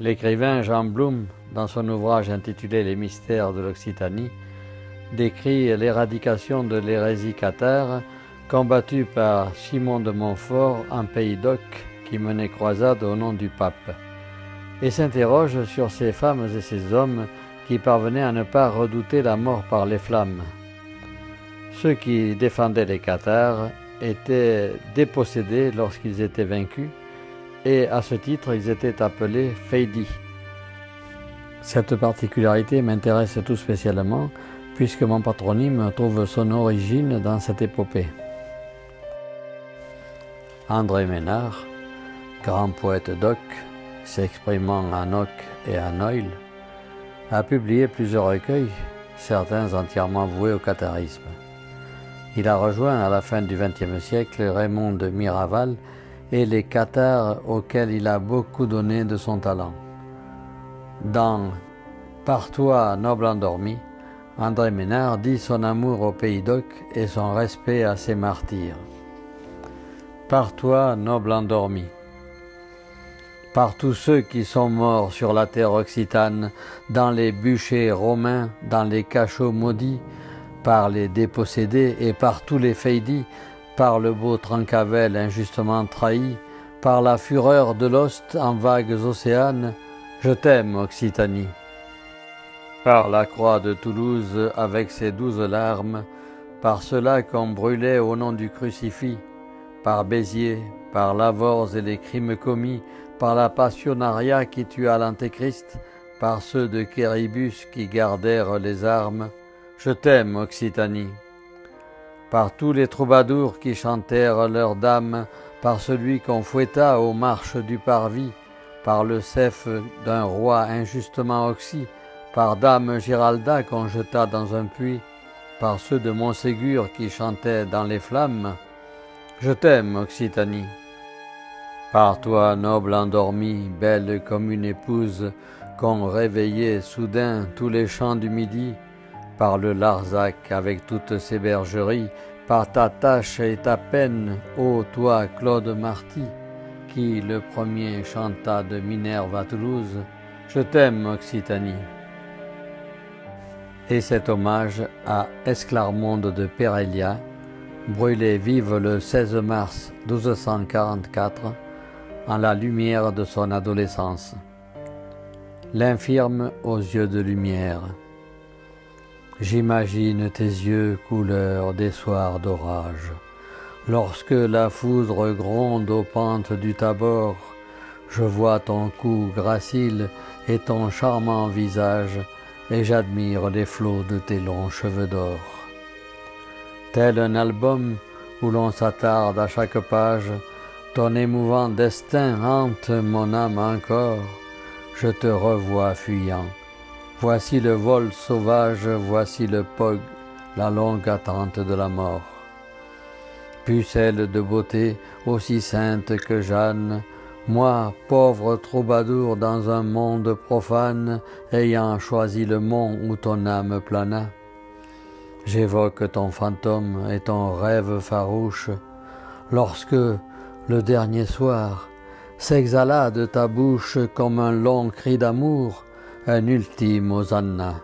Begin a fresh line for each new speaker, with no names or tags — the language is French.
L'écrivain Jean Blum, dans son ouvrage intitulé Les mystères de l'Occitanie, décrit l'éradication de l'hérésie cathare combattue par Simon de Montfort en Pays d'Oc qui menait croisade au nom du pape, et s'interroge sur ces femmes et ces hommes qui parvenaient à ne pas redouter la mort par les flammes. Ceux qui défendaient les cathares étaient dépossédés lorsqu'ils étaient vaincus, et à ce titre ils étaient appelés feidi. Cette particularité m'intéresse tout spécialement puisque mon patronyme trouve son origine dans cette épopée. André Ménard, grand poète d'Oc, s'exprimant en Oc et en Oil, a publié plusieurs recueils, certains entièrement voués au catharisme. Il a rejoint à la fin du XXe siècle Raymond de Miraval et les cathares auxquels il a beaucoup donné de son talent. Dans « Par toi, noble endormi », André Ménard dit son amour au Pays d'Oc et son respect à ses martyrs. Par toi, noble endormi, par tous ceux qui sont morts sur la terre occitane, dans les bûchers romains, dans les cachots maudits, par les dépossédés et par tous les feidis, par le beau Trancavel injustement trahi, par la fureur de l'Ost en vagues océanes, je t'aime, Occitanie. Par la croix de Toulouse avec ses 12 larmes, par ceux-là qu'on brûlait au nom du crucifix, par Béziers, par Lavore et les crimes commis, par la passionnariat qui tua l'Antéchrist, par ceux de Quéribus qui gardèrent les armes, je t'aime, Occitanie. Par tous les troubadours qui chantèrent leurs dames, par celui qu'on fouetta aux marches du parvis, par le cef d'un roi injustement oxy, par dame Giralda qu'on jeta dans un puits, par ceux de Montségur qui chantaient dans les flammes, je t'aime, Occitanie. Par toi, noble endormi, belle comme une épouse, qu'on réveillait soudain tous les champs du midi, par le Larzac avec toutes ses bergeries, par ta tâche et ta peine, ô toi, Claude Marty, qui le premier chanta de Minerve à Toulouse, je t'aime, Occitanie. Et cet hommage à Esclarmonde de Pérélia, brûlée vive le 16 mars 1244, en la lumière de son adolescence. L'infirme aux yeux de lumière. J'imagine tes yeux couleur des soirs d'orage. Lorsque la foudre gronde aux pentes du Tabor, je vois ton cou gracile et ton charmant visage, et j'admire les flots de tes longs cheveux d'or. Tel un album où l'on s'attarde à chaque page, ton émouvant destin hante mon âme encore, je te revois fuyant. Voici le vol sauvage, voici le pog, la longue attente de la mort. Pucelle de beauté, aussi sainte que Jeanne, moi, pauvre troubadour dans un monde profane, ayant choisi le mont où ton âme plana, j'évoque ton fantôme et ton rêve farouche, lorsque, le dernier soir, s'exhala de ta bouche comme un long cri d'amour, un ultime hosanna.